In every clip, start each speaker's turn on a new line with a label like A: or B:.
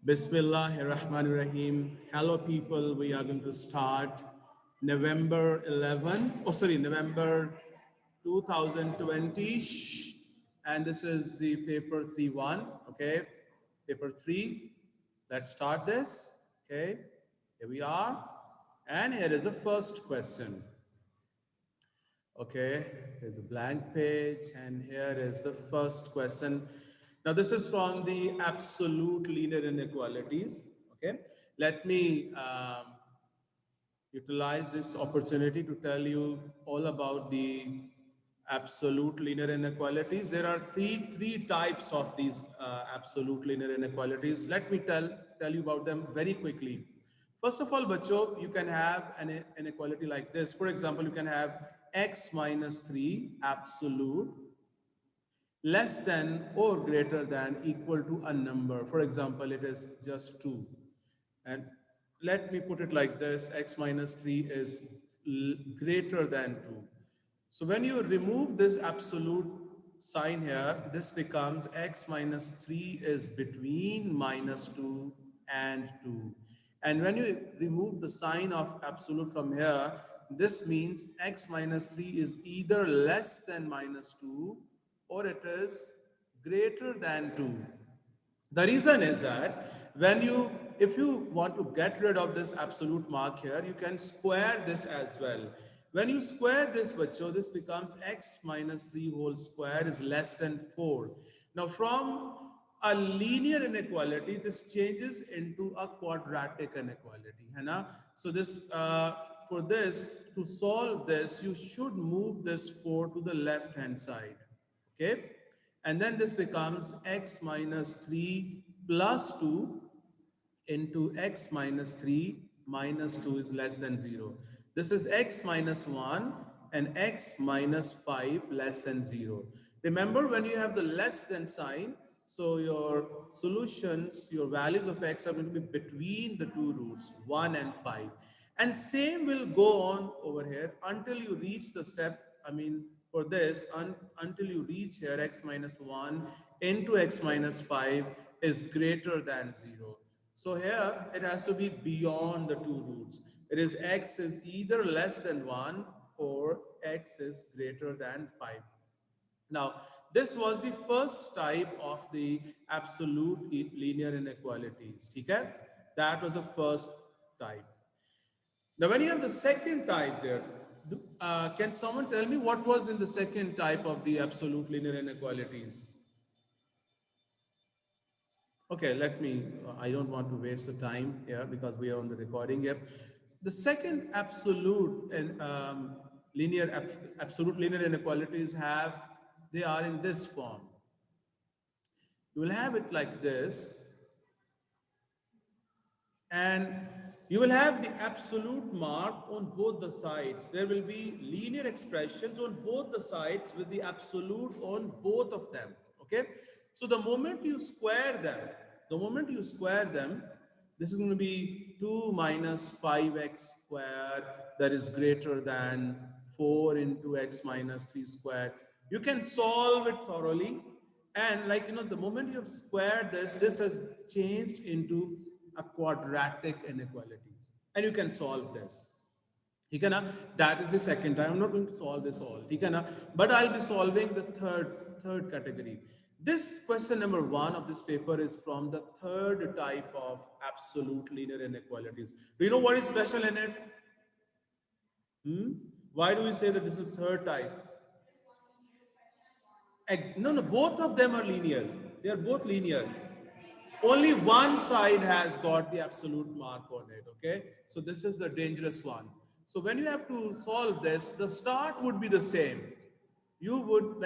A: Bismillahirrahmanirrahim. Hello, people. We are going to start November 11. Oh, sorry, November 2020. And this is the paper 3-1. Okay, paper 3. Let's start this. Okay, here we are. And here is the first question. Okay, here's a blank page, and here is the first question. Now, this is from the absolute linear inequalities. Okay, let me utilize this opportunity to tell you all about the absolute linear inequalities. There are three types of these absolute linear inequalities. Let me tell you about them very quickly. First of all, bacho, you can have an inequality like this. For example, you can have x minus 3 absolute less than or greater than equal to a number. For example, it is just 2. And let me put it like this, x minus 3 is greater than 2. So when you remove this absolute sign here, this becomes x minus 3 is between minus 2 and 2. And when you remove the sign of absolute from here, this means x minus 3 is either less than minus 2 or it is greater than 2. The reason is that if you want to get rid of this absolute mark here, you can square this as well. When you square this, bacho, this becomes x minus 3 whole square is less than 4. Now, from a linear inequality, this changes into a quadratic inequality. Hai na? So for this, to solve this, you should move this 4 to the left-hand side. Okay? And then this becomes x minus 3 plus 2 into x minus 3 minus 2 is less than 0. This is x minus 1 and x minus 5 less than 0. Remember, when you have the less than sign, so your solutions, your values of x are going to be between the two roots, 1 and 5. And same will go on over here until you reach the step, for this, until you reach here, x minus 1 into x minus 5 is greater than 0. So here, it has to be beyond the two roots. It is x is either less than 1 or x is greater than 5. Now, this was the first type of the absolute linear inequalities. Okay? That was the first type. Now, when you have the second type there, can someone tell me what was in the second type of the absolute linear inequalities? Okay, I don't want to waste the time here because we are on the recording here. The second absolute and absolute linear inequalities they are in this form. You will have it like this, and you will have the absolute mark on both the sides. There will be linear expressions on both the sides with the absolute on both of them. Okay, so the moment you square them, this is going to be 2 minus 5x squared that is greater than 4 into x minus 3 squared. You can solve it thoroughly, and the moment you have squared this has changed into a quadratic inequality, and you can solve this. That is the second time. I'm not going to solve this all. But I'll be solving the third category. This question number 1 of this paper is from the third type of absolute linear inequalities. Do you know what is special in it? Why do we say that this is the third type? No, both of them are linear. They are both linear. Only one side has got the absolute mark on it. Okay, so this is the dangerous one. So when you have to solve this, the start would be the same. You would,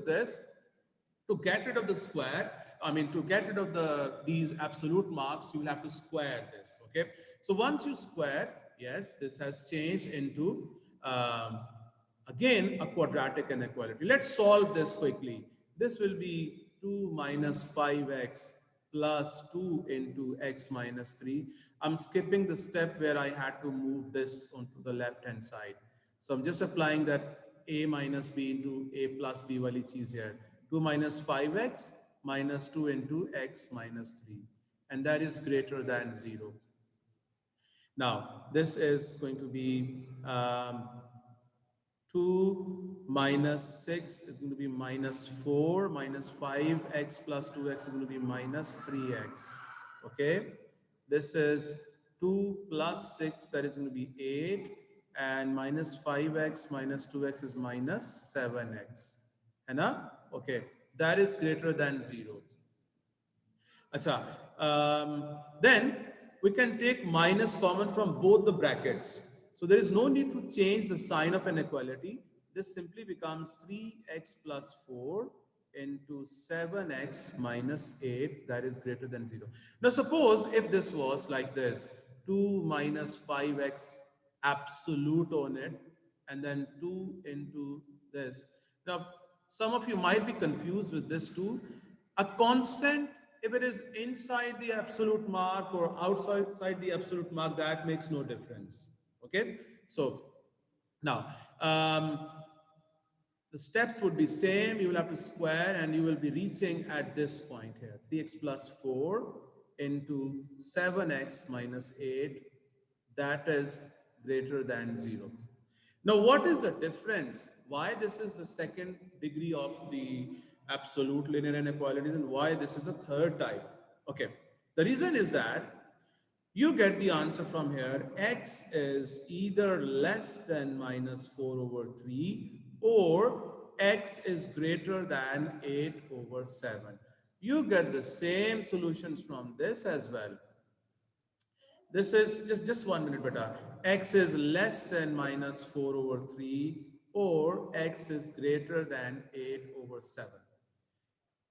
A: this, to get rid of the square, to get rid of these absolute marks, you will have to square this. Okay, so once you square, yes, this has changed into again a quadratic inequality. Let's solve this quickly. This will be 2 minus 5x plus 2 into x minus 3. I'm skipping the step where I had to move this onto the left hand side. So I'm just applying that a minus b into a plus b wali cheez here. 2 minus 5x minus 2 into x minus 3. and that is greater than 0. Now, this is going to be 2 minus 6 is going to be minus 4, minus 5x plus 2x is going to be minus 3x. Okay, this is 2 plus 6, that is going to be 8, and minus 5x minus 2x is minus 7x. Okay, that is greater than 0. Acha, then we can take minus common from both the brackets. So there is no need to change the sign of an equality. This simply becomes 3x plus 4 into 7x minus 8, that is greater than 0. Now suppose if this was like this, 2 minus 5x absolute on it, and then 2 into this. Now some of you might be confused with this too. A constant, if it is inside the absolute mark or outside the absolute mark, that makes no difference. Okay, so now the steps would be same. You will have to square and you will be reaching at this point here, 3x plus 4 into 7x minus 8, that is greater than 0. Now, what is the difference? Why this is the second degree of the absolute linear inequalities and why this is a third type? Okay, the reason is that you get the answer from here. X is either less than minus 4 over 3 or x is greater than 8 over 7. You get the same solutions from this as well. This is just 1 minute, beta. X is less than minus 4 over 3 or x is greater than 8 over 7.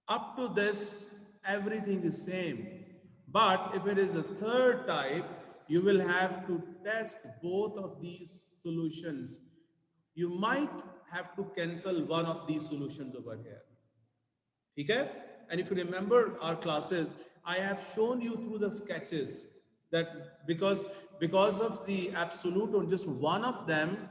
A: Up to this, everything is same. But if it is a third type, you will have to test both of these solutions. You might have to cancel one of these solutions over here. Okay? And if you remember our classes, I have shown you through the sketches that because of the absolute or just one of them,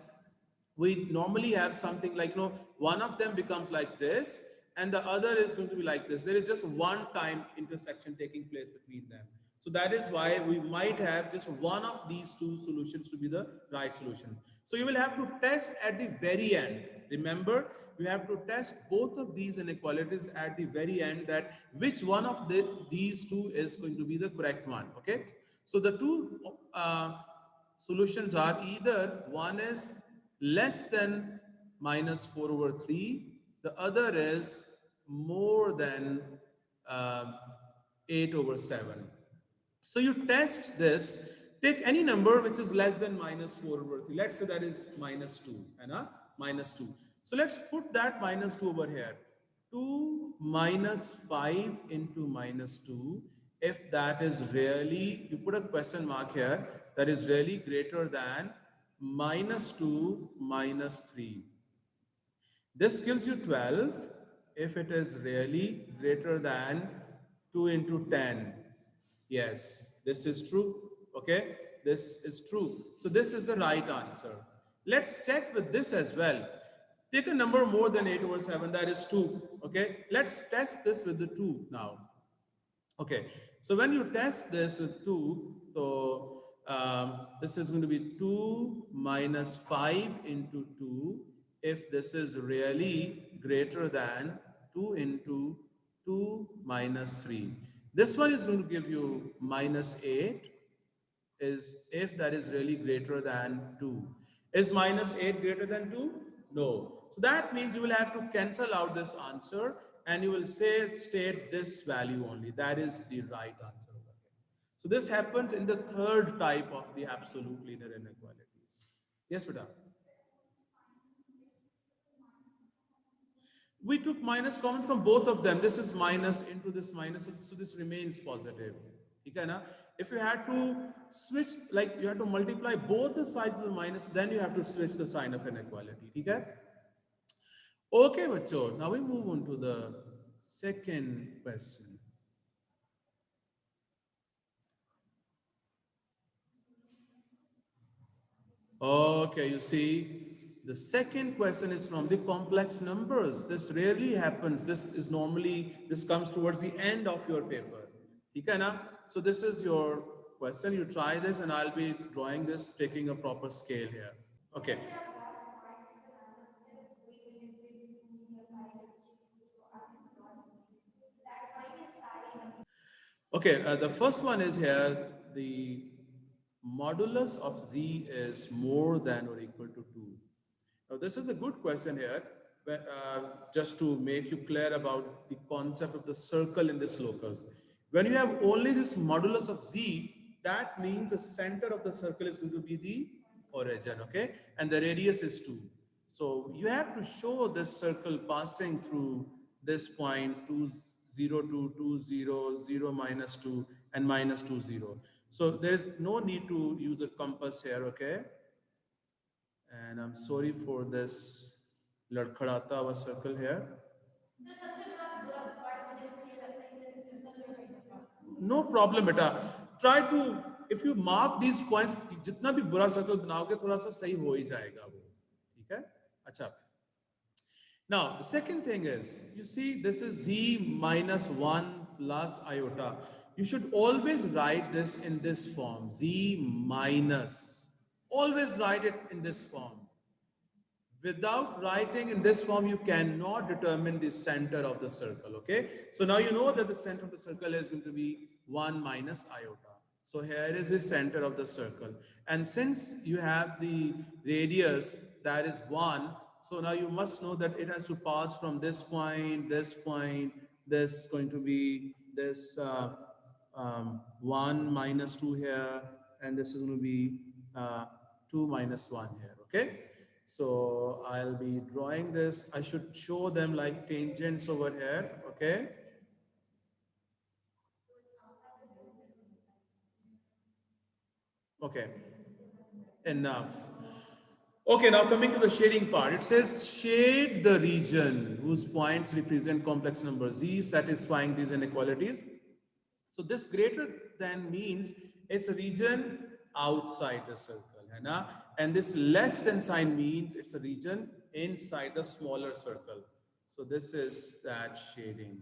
A: we normally have something like, one of them becomes like this and the other is going to be like this. There is just one time intersection taking place between them. So that is why we might have just one of these two solutions to be the right solution. So you will have to test at the very end. Remember, you have to test both of these inequalities at the very end, that which one of these two is going to be the correct one. Okay. So the two solutions are either one is less than minus 4 over 3, the other is more than 8 over 7. So you test this, take any number which is less than minus 4 over 3. Let's say that is minus 2, minus 2. So let's put that minus 2 over here. 2 minus 5 into minus 2, if that is really, you put a question mark here, that is really greater than minus 2 minus 3. This gives you 12 if it is really greater than 2 into 10. Yes, this is true. Okay, this is true. So this is the right answer. Let's check with this as well. Take a number more than 8 over 7, that is 2. Okay, let's test this with the 2 now. Okay, so when you test this with 2, so this is going to be 2 minus 5 into 2 if this is really greater than 2 into 2 minus 3. This one is going to give you minus 8 is if that is really greater than 2. Is minus 8 greater than 2? No. So that means you will have to cancel out this answer and you will state this value only. That is the right answer over here. So this happens in the third type of the absolute linear inequalities. Yes, beta. We took minus common from both of them. This is minus into this minus, so this remains positive. Okay, na? If you had to switch, like you have to multiply both the sides of the minus, then you have to switch the sign of inequality. Okay? Okay, bacho. Now we move on to the second question. Okay, you see, the second question is from the complex numbers. This rarely happens. This comes towards the end of your paper. Okay, na? So this is your question. You try this and I'll be drawing this, taking a proper scale here. Okay. Okay, the first one is here, the modulus of z is more than or equal to 2. Now, this is a good question here, just to make you clear about the concept of the circle in this locus. When you have only this modulus of z, that means the center of the circle is going to be the origin, okay? And the radius is 2. So you have to show this circle passing through this point 2, 0, 2, 2, 0, 0, minus 2, and minus 2, 0. So there is no need to use a compass here, okay? And I'm sorry for this ladkhadata our circle here. No problem beta. Try to, if you mark these points, जितना भी बुरा circle बनाओगे थोड़ा सा सही हो ही जाएगा वो, ठीक है? अच्छा. Now the second thing is, you see this is z minus 1 plus iota. You should always write this in this form, z minus. Always write it in this form. Without writing in this form, you cannot determine the center of the circle, okay? So now you know that the center of the circle is going to be 1 minus iota. So here is the center of the circle. And since you have the radius that is 1, so now you must know that it has to pass from this point, this is going to be this 1 minus 2 here, and this is going to be 2 minus 1 here, okay? So I'll be drawing this. I should show them like tangents over here, okay? Okay, enough. Okay, now coming to the shading part. It says shade the region whose points represent complex number z satisfying these inequalities. So this greater than means it's a region outside the circle, है ना? And this less than sign means it's a region inside the smaller circle. So this is that shading.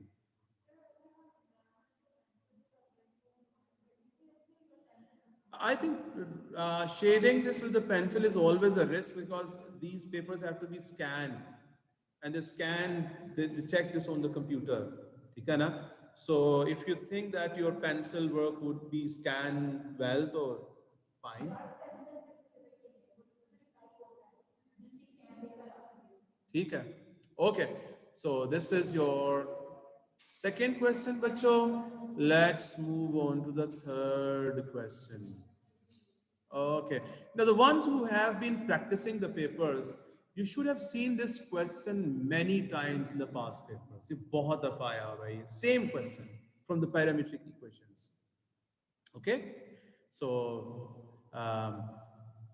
A: I think shading this with the pencil is always a risk because these papers have to be scanned, and they check this on the computer. ठीक है ना? So if you think that your pencil work would be scanned well, तो fine. ठीक है? Okay. So this is your second question, बच्चों. Let's move on to the third question. Okay. Now, the ones who have been practicing the papers, you should have seen this question many times in the past papers. ये बहुत दफा आया होगा ये same question from the parametric equations. Okay. So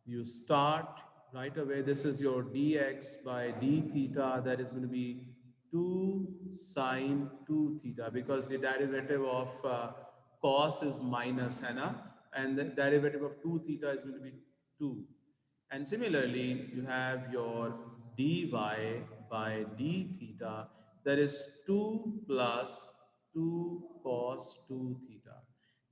A: you start right away. This is your dx by d theta. That is going to be 2 sine 2 theta because the derivative of cos is minus, है ना? And the derivative of 2 theta is going to be 2. And similarly, you have your dy by d theta, that is 2 plus 2 cos 2 theta.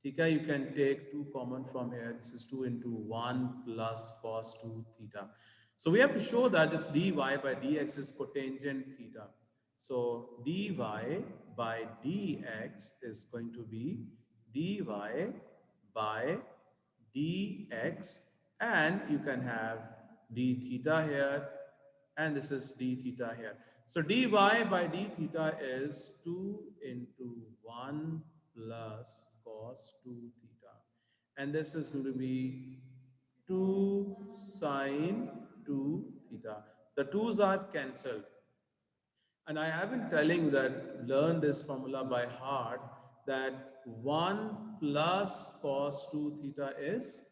A: Okay, you can take 2 common from here. This is 2 into 1 plus cos 2 theta. So we have to show that this dy by dx is cotangent theta. So dy by dx is going to be dy by dx, and you can have d theta here, and this is d theta here. So dy by d theta is 2 into 1 plus cos 2 theta, and this is going to be 2 sine 2 theta. The 2's are cancelled. And I have been telling you that learn this formula by heart, that 1 plus cos 2 theta is,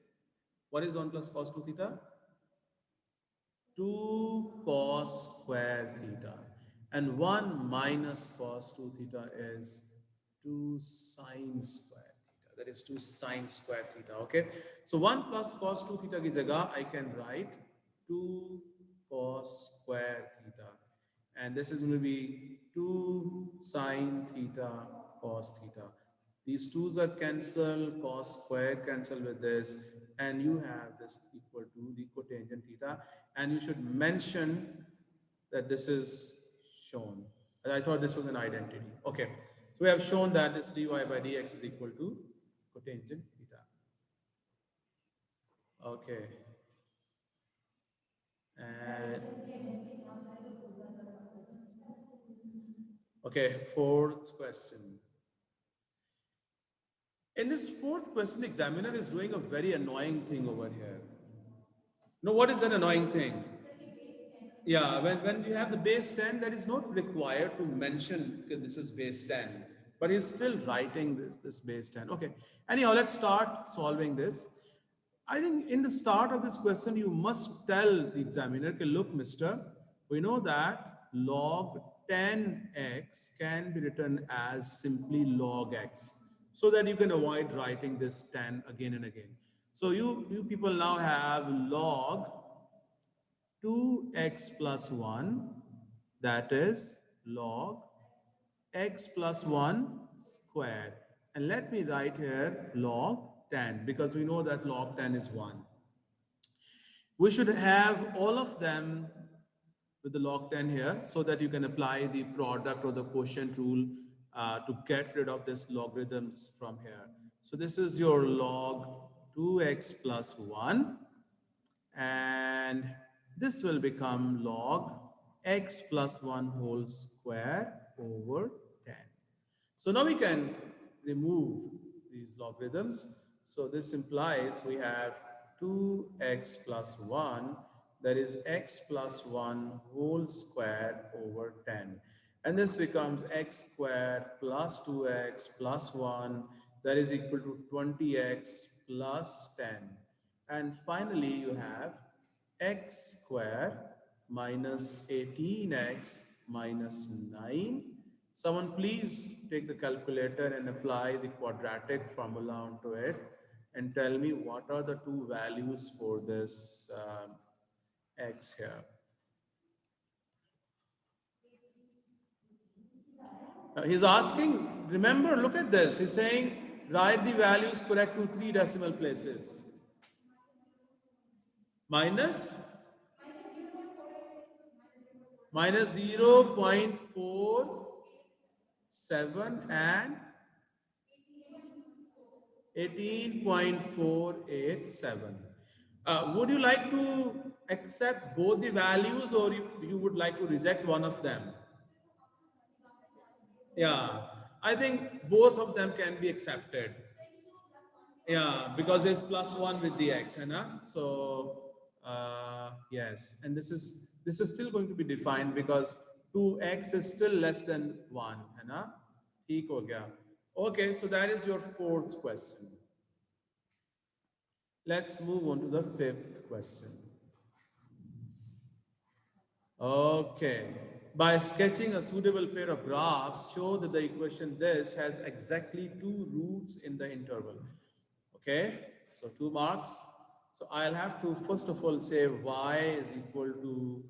A: what is 1 plus cos 2 theta? 2 cos square theta. And 1 minus cos 2 theta is 2 sine square theta. That is 2 sine square theta. Okay. So 1 plus cos 2 theta ki jagah I can write 2 cos square theta. And this is going to be 2 sine theta cos theta. These twos are cancelled, cos square cancel with this, and you have this equal to the cotangent theta, and you should mention that this is shown. And I thought this was an identity. Okay, so we have shown that this dy by dx is equal to cotangent theta. Okay, and okay, fourth question. In this fourth question, the examiner is doing a very annoying thing over here. No, what is an annoying thing? Yeah, when you have the base 10, that is not required to mention that this is base 10, but he's still writing this base 10. Okay, anyhow, let's start solving this. I think in the start of this question, you must tell the examiner, okay, look, mister, we know that log 10x can be written as simply log x, so that you can avoid writing this 10 again and again. So you people now have log 2x plus 1, that is log x plus 1 square. And let me write here log 10, because we know that log 10 is 1. We should have all of them with the log 10 here, so that you can apply the product or the quotient rule to get rid of this logarithms from here. So this is your log 2x plus 1, and this will become log x plus 1 whole square over 10. So now we can remove these logarithms. So this implies we have 2x plus 1, that is x plus 1 whole square over 10. And this becomes x squared plus 2x plus 1, that is equal to 20x plus 10. And finally, you have x squared minus 18x minus 9. Someone please take the calculator and apply the quadratic formula onto it and tell me what are the two values for this x here. He's asking, remember, look at this. He's saying, write the values correct to 3 decimal places. Minus 0.47 and 18.487. Would you like to accept both the values, or you would like to reject one of them? Yeah, I think both of them can be accepted. Yeah, because there's plus 1 with the x, है ना? So yes, and this is still going to be defined because 2x is still less than 1, है ना? ठीक हो गया. Okay, so that is your fourth question. Let's move on to the fifth question. Okay. By sketching a suitable pair of graphs, show that the equation this has exactly 2 roots in the interval. Okay, so 2 marks. So I'll have to first of all say y is equal to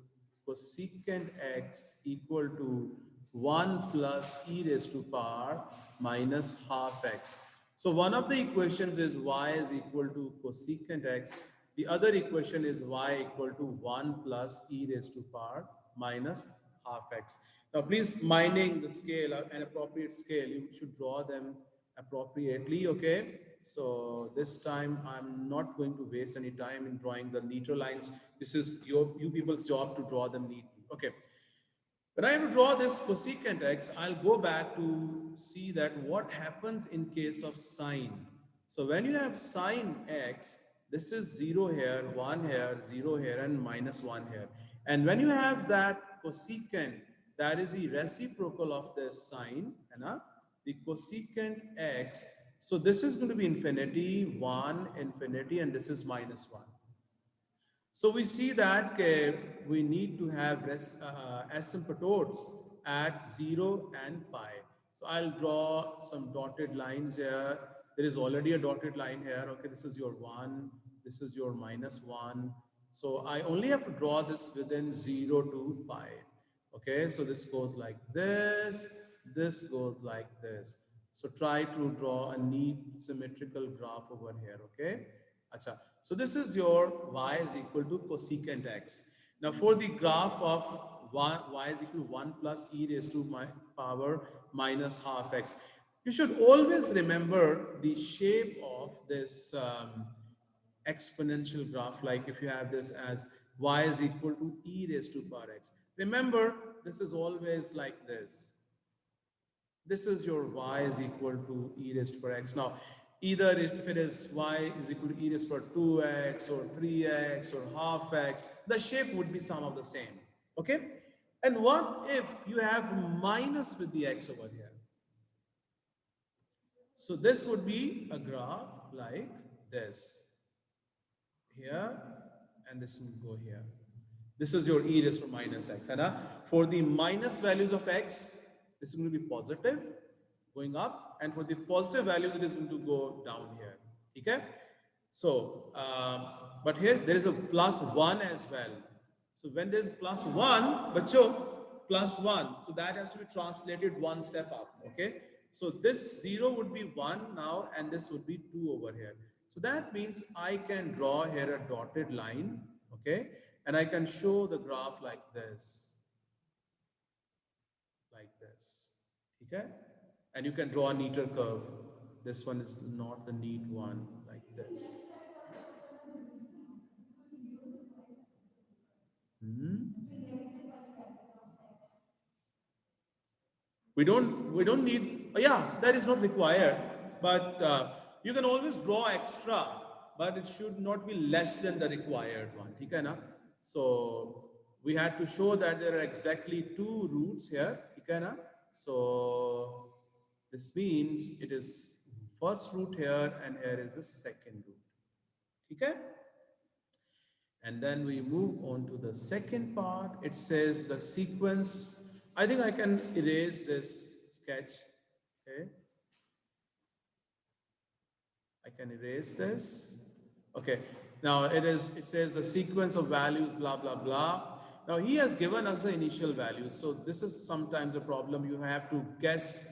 A: cosecant x equal to 1 plus e raised to power minus half x. So one of the equations is y is equal to cosecant x. The other equation is y equal to 1 plus e raised to power minus half x. Now please, minding the scale, an appropriate scale, you should draw them appropriately, okay? So this time I'm not going to waste any time in drawing the neater lines. This is you people's job to draw them neatly, okay? When I have to draw this cosecant x, I'll go back to see that what happens in case of sine. So when you have sine x, this is 0 here, 1 here, 0 here, and minus 1 here. And when you have that cosecant, that is the reciprocal of the sine, the cosecant x. So this is going to be infinity, 1, infinity, and this is minus 1. So we see that we need to have asymptotes at 0 and pi. So I'll draw some dotted lines here. There is already a dotted line here. Okay, this is your 1. This is your minus 1. So I only have to draw this within 0 to pi. Okay, so this goes like this. This goes like this. So try to draw a neat symmetrical graph over here, okay? Acha. So this is your y is equal to cosecant x. Now for the graph of y is equal to 1 plus e raised to my power minus half x, you should always remember the shape of this exponential graph, like if you have this as y is equal to e raised to power x. Remember, this is always like this. This is your y is equal to e raised to power x. Now, either if it is y is equal to e raised to power 2x or 3x or half x, the shape would be some of the same. Okay? And what if you have minus with the x over here? So this would be a graph like this. Here, and this will go here. This is your e raised to minus x. And for the minus values of x, this is going to be positive, going up, and for the positive values, it is going to go down here. Okay? So, but here there is a plus 1 as well. So when there is plus 1, bacho, plus 1, so that has to be translated one step up. Okay? So this 0 would be 1 now, and this would be 2 over here. So that means I can draw here a dotted line, okay? And I can show the graph like this. Like this, okay? And you can draw a neater curve. This one is not the neat one, like this. We don't need, yeah, that is not required, but you can always draw extra, but it should not be less than the required one. Okay, na? So we had to show that there are exactly two roots here. Okay, na? So this means it is first root here, and here is the second root. Okay? And then we move on to the second part. It says the sequence. I think I can erase this sketch. Okay. I can erase this. Okay. Now it says the sequence of values, blah, blah, blah. Now he has given us the initial values. So this is sometimes a problem. You have to guess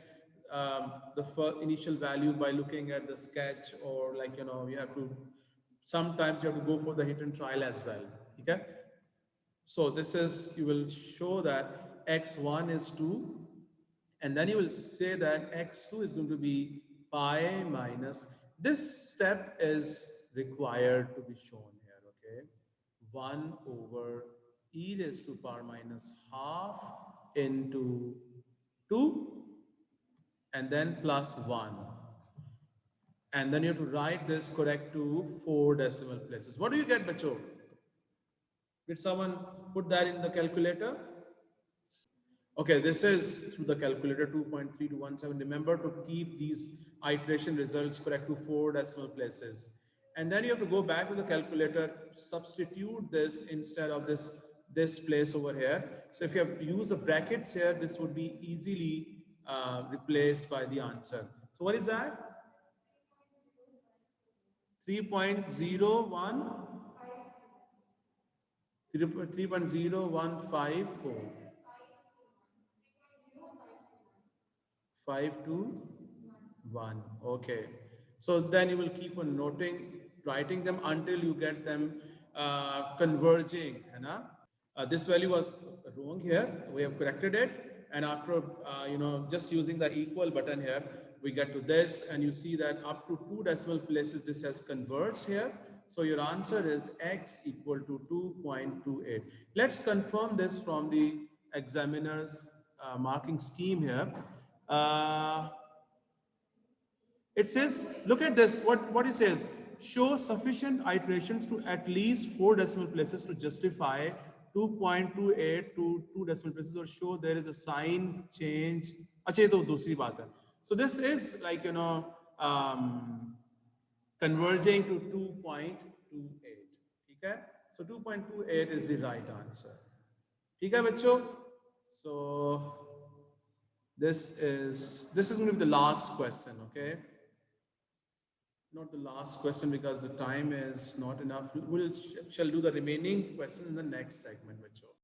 A: the initial value by looking at the sketch, or like, you have to, sometimes you have to go for the hit and trial as well. Okay. So this is, you will show that x1 is 2, and then you will say that x2 is going to be pi minus, this step is required to be shown here, okay? 1 over e raised to power minus half into 2, and then plus 1. And then you have to write this correct to 4 decimal places. What do you get, bacho? Did someone put that in the calculator? Okay, this is through the calculator, 2.3217. Remember to keep these iteration results correct to 4 decimal places. And then you have to go back to the calculator, substitute this instead of this place over here. So if you have used the brackets here, this would be easily replaced by the answer. So what is that? 3.01, 3.0154. 521. Okay. So then you will keep on noting, writing them until you get them converging. This value was wrong here. We have corrected it. And after, just using the equal button here, we get to this. And you see that up to 2 decimal places, this has converged here. So your answer is x equal to 2.28. Let's confirm this from the examiner's marking scheme here. It says, look at this, what it says, show sufficient iterations to at least 4 decimal places to justify 2.28 to 2 decimal places, or show there is a sign change. Achha, ye to dusri baat hai. So this is like, converging to 2.28. Okay? So 2.28 is the right answer. Okay, bachcho? So this is going to be the last question, okay? Not the last question because the time is not enough. Shall do the remaining question in the next segment, bacho.